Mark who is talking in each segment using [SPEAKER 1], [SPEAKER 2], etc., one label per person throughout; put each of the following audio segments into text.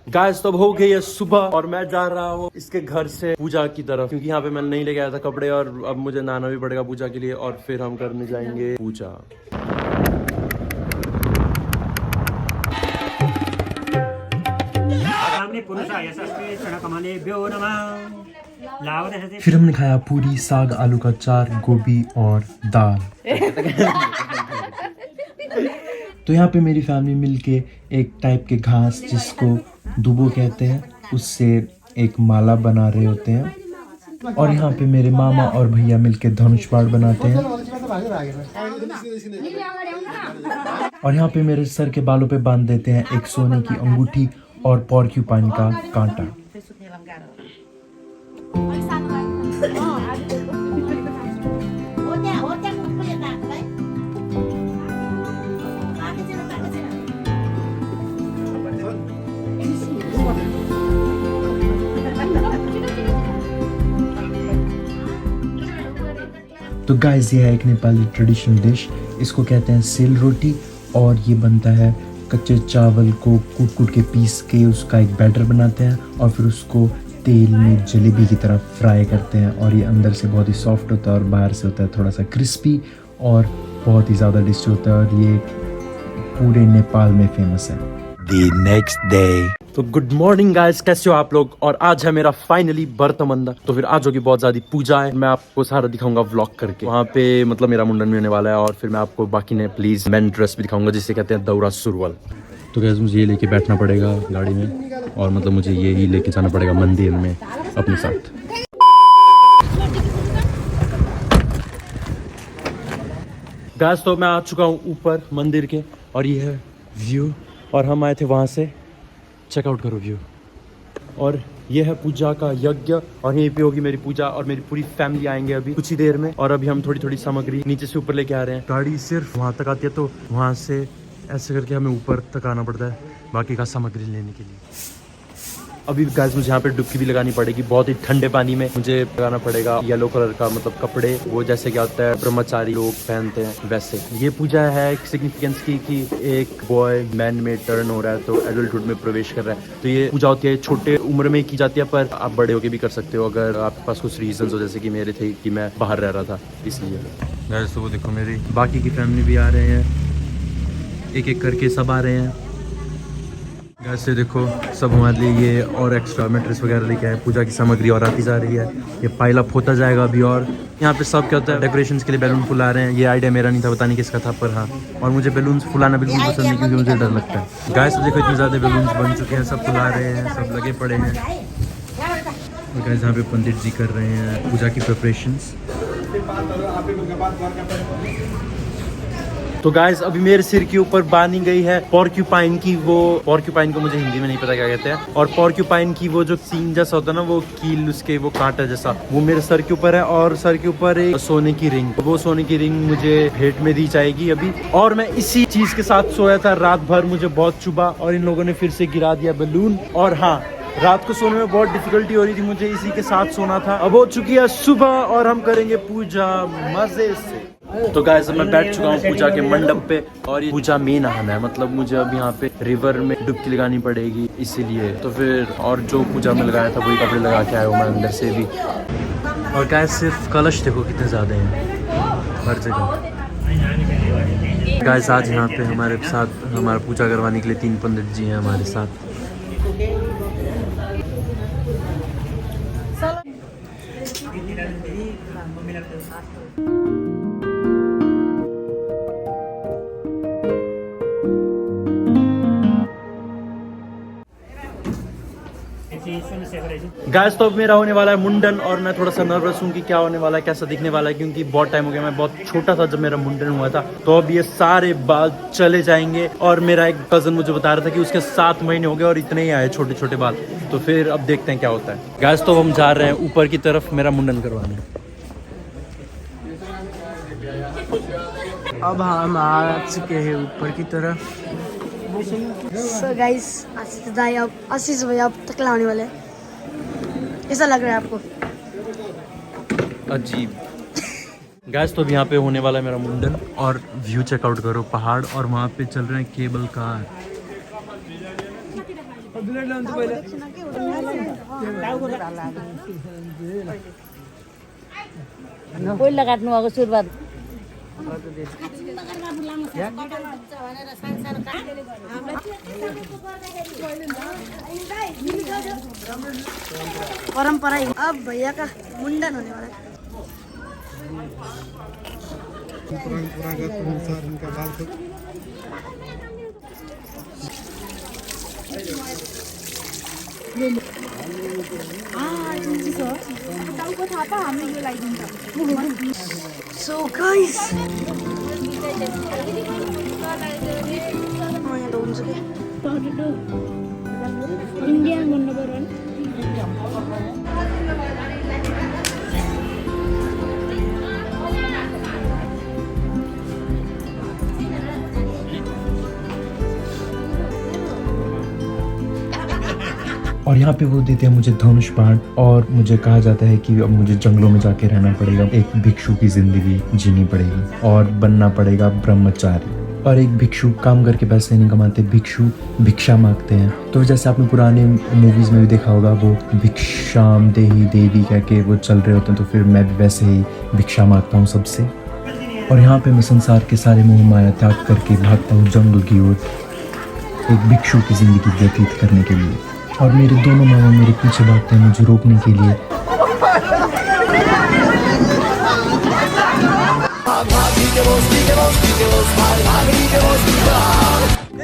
[SPEAKER 1] Guys तो अब हो गई है सुबह और मैं जा रहा हूँ इसके घर से पूजा की तरफ, क्योंकि यहाँ पे मैंने नहीं लेके आया था कपड़े और अब मुझे नहाना भी पड़ेगा पूजा के लिए और फिर हम करने जाएंगे पूजा। फिर हमने खाया पूरी, साग, आलू का अचार, गोभी और दाल। तो यहाँ पे मेरी फैमिली मिलके एक टाइप के घास जिसको दुबो कहते हैं उससे एक माला बना रहे होते हैं और यहाँ पे मेरे मामा और भैया मिलके धनुष बाण बनाते हैं और यहाँ पे मेरे सर के बालों पे बांध देते हैं एक सोने की अंगूठी और पोर्क्यूपाइन का कांटा। तो गाइस ये है एक नेपाली ट्रेडिशनल डिश, इसको कहते हैं सेल रोटी और ये बनता है कच्चे चावल को कूट कूट के पीस के उसका एक बैटर बनाते हैं और फिर उसको तेल में जलेबी की तरह फ्राई करते हैं और ये अंदर से बहुत ही सॉफ्ट होता है और बाहर से होता है थोड़ा सा क्रिस्पी और बहुत ही ज़्यादा टेस्टी होता है और ये पूरे नेपाल में फेमस है। The next day. तो गुड मॉर्निंग गाइस, कैसे हो आप लोग। और आज है मेरा फाइनली बर्थ मंदा, तो फिर आज होगी बहुत ज्यादा पूजा है। मैं आपको सारा दिखाऊंगा व्लॉग करके, वहाँ पे मतलब मेरा मुंडन भी होने वाला है और फिर मैं आपको बाकी ने प्लीज मैन ड्रेस भी दिखाऊंगा जिसे कहते हैं दौरा सुरवल। तो गाइस मुझे ये लेके बैठना पड़ेगा गाड़ी में और मतलब मुझे ये ही लेके जाना पड़ेगा मंदिर में अपने साथ। गाइस तो मैं आ चुका हूँ ऊपर मंदिर के और ये है व्यू और हम आए थे वहाँ से। चेकआउट करो व्यू। और ये है पूजा का यज्ञ और यहीं पे होगी मेरी पूजा और मेरी पूरी फैमिली आएंगे अभी कुछ ही देर में। और अभी हम थोड़ी थोड़ी सामग्री नीचे से ऊपर लेके आ रहे हैं। गाड़ी सिर्फ वहाँ तक आती है तो वहाँ से ऐसे करके हमें ऊपर तक आना पड़ता है बाकी का सामग्री लेने के लिए। अभी गाइस मुझे यहाँ पे डुबकी भी लगानी पड़ेगी, बहुत ही ठंडे पानी में मुझे लगाना पड़ेगा। येलो कलर का मतलब कपड़े, वो जैसे क्या होता है ब्रह्मचारी लोग पहनते हैं वैसे। ये पूजा है एक सिग्निफिकेंस की कि एक बॉय मैन में टर्न हो रहा है तो एडल्टहुड में प्रवेश कर रहा है। तो ये पूजा होती है छोटे उम्र में की जाती है पर आप बड़े होके भी कर सकते हो अगर आपके पास कुछ रीजन हो, जैसे कि मेरे थे कि मैं बाहर रह रहा था इसलिए। गाइस तो वो देखो मेरी बाकी की फैमिली भी आ रहे हैं, एक एक करके सब आ रहे हैं। ऐसे देखो सब हमारे लिए ये और एक्स्ट्रा मैट्रेस वगैरह लेके आए। पूजा की सामग्री और आती जा रही है, ये पाइल अप होता जाएगा अभी। और यहाँ पे सब क्या होता है डेकोरेशंस के लिए बैलून फुला रहे हैं। ये आइडिया मेरा नहीं था, पता नहीं किसका था पर हाँ। और मुझे बैलून फुलाना बिल्कुल पसंद नहीं क्योंकि मुझे डर लगता है। गाइस तो देखो इतने ज़्यादा बैलून बन चुके हैं, सब फुला रहे हैं, सब लगे पड़े हैं। और गाइस यहाँ पे पंडित जी कर रहे हैं पूजा की प्रिपरेशंस। तो गाइस अभी मेरे सिर के ऊपर बांधी गई है पोर्क्यूपाइन की, वो पोर्क्यूपाइन को मुझे हिंदी में नहीं पता क्या कहते हैं। और पोर्क्यूपाइन की वो जो सींग जैसा होता है ना, वो कील उसके वो कांटा जैसा, वो मेरे सर के ऊपर है। और सर के ऊपर एक सोने की रिंग, वो सोने की रिंग मुझे भेंट में दी जाएगी अभी। और मैं इसी चीज के साथ सोया था रात भर, मुझे बहुत चुभा और इन लोगों ने फिर से गिरा दिया बैलून। और हाँ, रात को सोने में बहुत डिफिकल्टी हो रही थी, मुझे इसी के साथ सोना था। अब हो चुकी है सुबह और हम करेंगे पूजा मजे से। तो गाइस मैं बैठ चुका हूँ पूजा के मंडप पे और ये पूजा में नहाना है, मतलब मुझे अब यहाँ पे रिवर में डुबकी लगानी पड़ेगी इसीलिए। तो फिर और जो पूजा में लगाया था वही कपड़े लगा के आया हूँ मैं अंदर से भी। और गाइस सिर्फ कलश देखो कितने ज़्यादा हैं हर जगह। गाइस आज यहाँ पे हमारे साथ हमारा पूजा करवाने के लिए 3 पंडित जी हैं हमारे साथ। गाइस तो अब मेरा होने वाला है मुंडन और मैं थोड़ा सा नर्वस हूँ कि क्या होने वाला है, कैसा दिखने वाला है, क्योंकि बहुत टाइम हो गया, मैं बहुत छोटा था जब मेरा मुंडन हुआ था। तो अब ये सारे बाल चले जाएंगे और मेरा एक कजन मुझे बता रहा था कि उसके 7 महीने हो गए और इतने ही आए छोटे छोटे बाल। तो फिर अब देखते हैं क्या होता है। गाइस तो हम जा रहे हैं ऊपर की तरफ मेरा मुंडन करवाने। अब हम आ चुके हैं ऊपर की तरफ।
[SPEAKER 2] So guys, आशीष भाई आप तकला आने वाले हैं, कैसा लग रहा है आपको?
[SPEAKER 1] अजीब। गाइस तो अब यहाँ पे होने वाला है मेरा मुंडन और व्यू चेकआउट करो, पहाड़ और वहाँ पे चल रहे हैं केबल कार।
[SPEAKER 3] पहिला काट्नु भएको सुरुवात
[SPEAKER 2] परंपरा ही। अब भैया का मुंडन होने वाला है। So guys,
[SPEAKER 3] Indian number 1.
[SPEAKER 1] और यहाँ पे वो देते हैं मुझे धनुष बाण और मुझे कहा जाता है कि अब मुझे जंगलों में जाके रहना पड़ेगा, एक भिक्षु की जिंदगी जीनी पड़ेगी और बनना पड़ेगा ब्रह्मचारी। और एक भिक्षु काम करके पैसे नहीं कमाते, भिक्षु भिक्षा मांगते हैं। तो जैसे आपने पुराने मूवीज में भी देखा होगा वो भिक्षाम देही देवी कह के वो चल रहे होते हैं, तो फिर मैं भी वैसे ही भिक्षा मांगता हूँ सबसे। और यहाँ पे मैं संसार के सारे मोह माया त्याग करके भागता हूँ जंगल की ओर एक भिक्षु की जिंदगी व्यतीत करने के लिए। और मेरे दोनों मामा मेरे पीछे भागते हैं मुझे रोकने के लिए।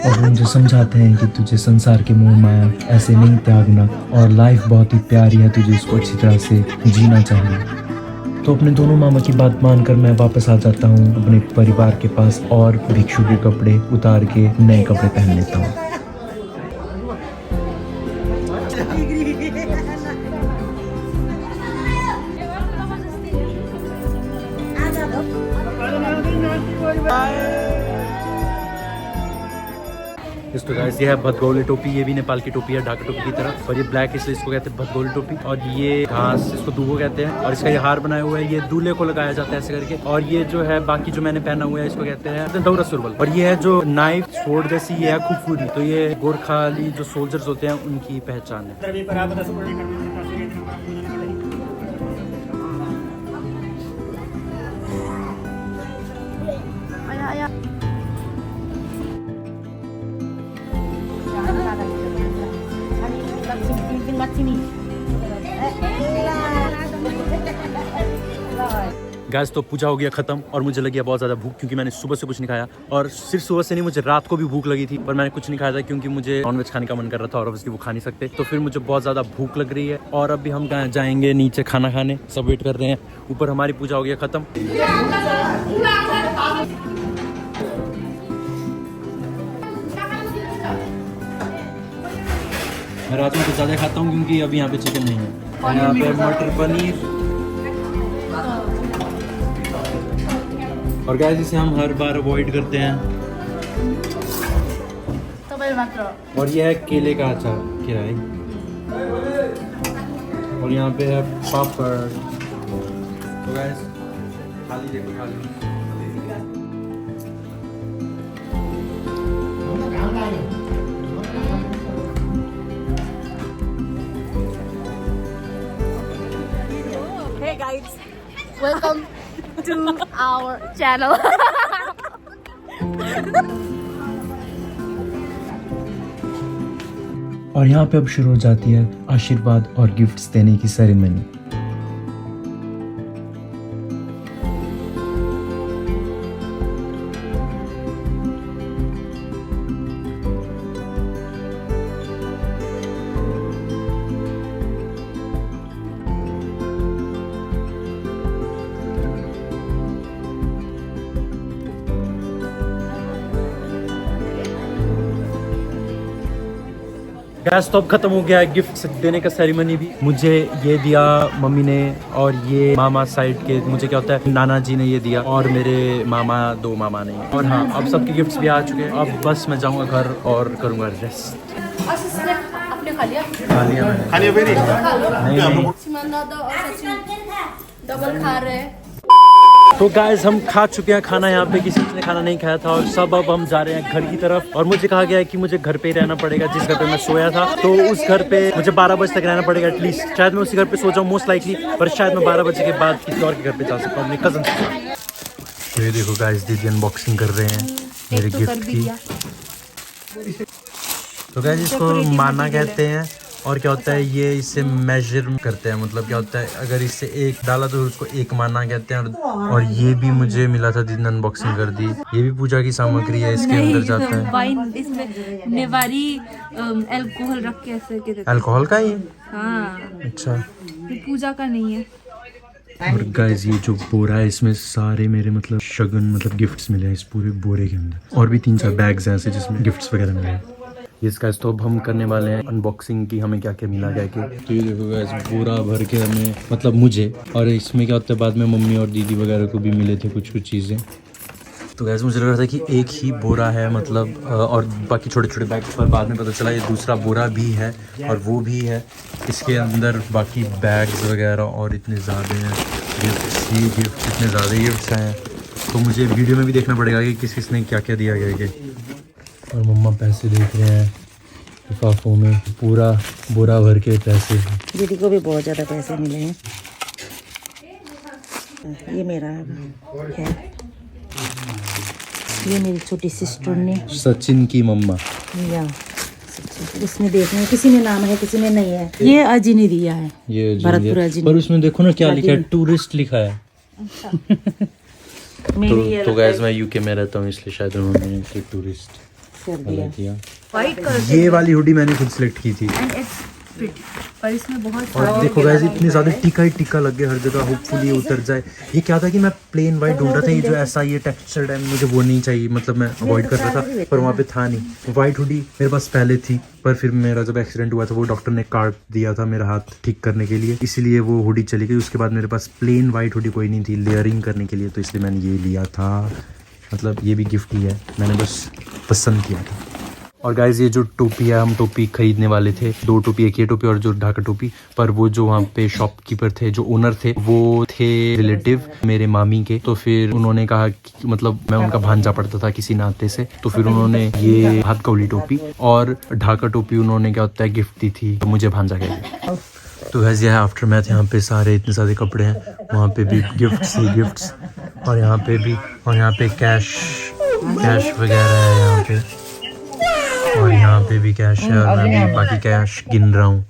[SPEAKER 1] और वो मुझे समझाते हैं कि तुझे संसार के मोह माया ऐसे नहीं त्यागना और लाइफ बहुत ही प्यारी है, तुझे इसको अच्छी तरह से जीना चाहिए। तो अपने दोनों मामा की बात मानकर मैं वापस आ जाता हूँ अपने परिवार के पास और भिक्षु के कपड़े उतार के नए कपड़े पहन लेता हूँ। इसको गाइस ये है भदगौली टोपी, ये भी नेपाल की टोपी है ढाका टोपी की तरह। और ये ब्लैक इसलिए इसको कहते हैं भदगौली टोपी। और ये घास इसको दूगो कहते हैं। और इसका ये हार बनाया हुआ है, ये दूल्हे को लगाया जाता है ऐसे करके। और ये जो है बाकी जो मैंने पहना हुआ है इसको कहते हैं दौरा सुरवल। और ये है जो नाइफ स्वॉर्ड जैसी ये है खुफुरी, तो ये गोरखाली जो सोल्जर्स होते हैं उनकी पहचान है। गैस तो पूजा हो गया खत्म और मुझे लगी बहुत ज़्यादा भूख, क्योंकि मैंने सुबह से कुछ नहीं खाया। और सिर्फ सुबह से नहीं, मुझे रात को भी भूख लगी थी, पर मैंने कुछ नहीं खाया था क्योंकि मुझे नॉनवेज खाने का मन कर रहा था और ऑब्वियसली वो खा नहीं सकते। तो फिर मुझे बहुत ज़्यादा भूख लग रही है और अभी हम जाएंगे नीचे खाना खाने। सब वेट कर रहे हैं। ऊपर हमारी पूजा हो गया खत्म। मैं रात में कुछ ज़्यादा खाता हूँ क्योंकि अभी यहाँ पे चिकन नहीं है। यहाँ पे मटर पनीर और गाइस इसे हम हर बार अवॉइड करते हैं। और ये है केले का अचार किराए। और यहाँ पे है पापड़। तो गाइस खाली देखो खाली।
[SPEAKER 3] Hey guys, welcome to our channel.
[SPEAKER 1] और यहाँ पे अब शुरू हो जाती है आशीर्वाद और गिफ्ट्स देने की सेरेमनी। गैस तो अब खत्म हो गया है गिफ्ट देने का सेरेमनी भी। मुझे ये दिया मम्मी ने और ये मामा साइड के मुझे क्या होता है नाना जी ने ये दिया और मेरे मामा दो मामा ने। और हाँ अब सबके गिफ्ट्स भी आ चुके हैं। अब बस मैं जाऊंगा घर और करूंगा रेस्ट।
[SPEAKER 3] आपने खा लिया?
[SPEAKER 1] खा लिया मैंने।
[SPEAKER 4] खा लिया मेरी?
[SPEAKER 1] नहीं
[SPEAKER 3] सीमान दादा और सचिन डबल खा रहे हैं।
[SPEAKER 1] तो गाइस हम खा चुके हैं खाना, यहाँ पे किसी ने खाना नहीं खाया था और सब अब हम जा रहे हैं घर की तरफ। और मुझे कहा गया है कि मुझे घर पे ही रहना पड़ेगा, जिस घर पे मैं सोया था। तो उस घर पे मुझे 12 बजे तक रहना पड़ेगा एटलीस्ट। शायद मैं उसी घर पे सो जाऊँ मोस्ट लाइकली, पर शायद मैं 12 बजे के बाद किसी और के घर पे जा सकता हूँ अपने कजन से। ये देखो गाइस, दीदी अनबॉक्सिंग कर रहे हैं मेरे गिफ्ट की। तो गाइस इसको माना कहते हैं और क्या होता है ये इससे मेजर करते हैं, मतलब क्या होता है अगर इससे एक डाला तो उसको एक माना कहते हैं। और ये भी मुझे मिला था, दीदी ने अनबॉक्सिंग कर दी। ये भी पूजा की सामग्री है, इसके अंदर जाता है
[SPEAKER 3] वाइन, इसमें नेवारी अल्कोहल रख के ऐसे के देते हैं।
[SPEAKER 1] अल्कोहल का ये?
[SPEAKER 3] हाँ
[SPEAKER 1] अच्छा,
[SPEAKER 3] ये पूजा का नहीं है।
[SPEAKER 1] और गाइस ये जो बोरा है इसमें सारे मेरे मतलब शगुन मतलब गिफ्ट्स मिले हैं इस पूरे बोरे के अंदर। और भी 3-4 बैग्स हैं ऐसे जिसमें गिफ्ट्स वगैरह मिले हैं। इस गाइस तो अब हम करने वाले हैं अनबॉक्सिंग की, हमें क्या क्या मिला क्या क्या। तो ये देखो गाइस बोरा भर के हमें मतलब मुझे, और इसमें क्या होता है बाद में मम्मी और दीदी वगैरह को भी मिले थे कुछ कुछ चीज़ें। तो गैस मुझे लग रहा था कि एक ही बोरा है मतलब और बाकी छोटे छोटे बैग, पर बाद में पता चला ये दूसरा बोरा भी है और वो भी है। इसके अंदर बाकी बैग्स वगैरह और इतने ज़्यादा हैं गिफ्ट्स, ये गिफ्ट इतने ज़्यादा गिफ्ट्स हैं। तो मुझे वीडियो में भी देखना पड़ेगा कि किस किस ने क्या क्या दिया गया है। और मम्मा पैसे देख रहे हैं लिफाफों में, पूरा बोरा भर के पैसे।
[SPEAKER 4] दीदी को भी बहुत ज़्यादा पैसे मिले हैं। ये मेरा है, ये मेरी छोटी सिस्टर ने,
[SPEAKER 1] सचिन की मम्मा।
[SPEAKER 4] या उसमें देखने किसी में नाम है किसी में नहीं है। ये अजी ने दिया है,
[SPEAKER 1] ये
[SPEAKER 4] भरतपुर अजी ने।
[SPEAKER 1] पर उसमें देखो ना क्या लिखा है, टूरिस्ट लिखा है। तो गैस मैं यूके में रहता हूँ इसलिए शायद उन्होंने टूरिस्ट किया।
[SPEAKER 3] व्हाइट कलर
[SPEAKER 1] ये वाली हुडी मैंने खुद सिलेक्ट की थी।
[SPEAKER 3] एंड इट्स फिट, पर इसमें बहुत
[SPEAKER 1] और देखो गाइस इतने ज़्यादा टीका ही टीका लग गया हर जगह, होपफुली ये उतर जाए। ये क्या था कि मैं प्लेन वाइट ढूंढ रहा था, ये जो ऐसा ये टेक्सचर्ड है मुझे वो नहीं चाहिए, मतलब मैं अवॉइड कर रहा था पर वहाँ पे था नहीं। वाइट हुडी मेरे पास पहले थी, पर फिर मेरा जब एक्सीडेंट हुआ था वो डॉक्टर ने काट दिया था मेरा हाथ ठीक करने के लिए, इसीलिए वो हुडी चली गई। उसके बाद मेरे पास प्लेन वाइट हुडी कोई नहीं थी लेयरिंग करने के लिए, तो इसलिए मैंने ये लिया था। मतलब ये भी गिफ्ट ही है, मैंने बस पसंद किया था। और गाइज ये जो टोपी है, हम टोपी खरीदने वाले थे, 2 टोपी, एक ये टोपी और जो ढाका टोपी, पर वो जो वहाँ पे शॉपकीपर थे, जो ओनर थे, वो थे रिलेटिव मेरे मामी के। तो फिर उन्होंने कहा कि मतलब मैं उनका भांजा पड़ता था किसी नाते से, तो फिर उन्होंने ये हाथ कौली टोपी और ढाका टोपी उन्होंने क्या होता है गिफ्ट दी थी, तो मुझे भांजा गया। तो वैसे है आफ्टर मैथ यहाँ पे सारे इतने सारे कपड़े हैं, वहाँ पे भी गिफ्ट्स ही गिफ्ट्स, और यहाँ पे भी, और यहाँ पे कैश वगैरह है यहाँ पे, और यहाँ पे भी कैश है और मैं भी बाकी कैश गिन रहा हूँ।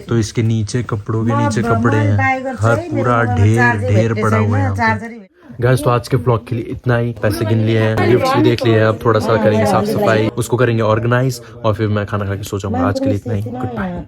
[SPEAKER 1] तो इसके नीचे कपड़ों के नीचे कपड़े हैं, हर पूरा ढेर पड़ा हुआ है यहाँ पे। गाइस तो आज के ब्लॉग के लिए इतना ही, पैसे गिन लिए हैं, गिफ्ट्स भी देख लिए हैं, अब थोड़ा सा करेंगे साफ सफाई, उसको करेंगे ऑर्गेनाइज और फिर मैं खाना खा के सो जाऊंगा। आज के लिए इतना ही, गुड बाय।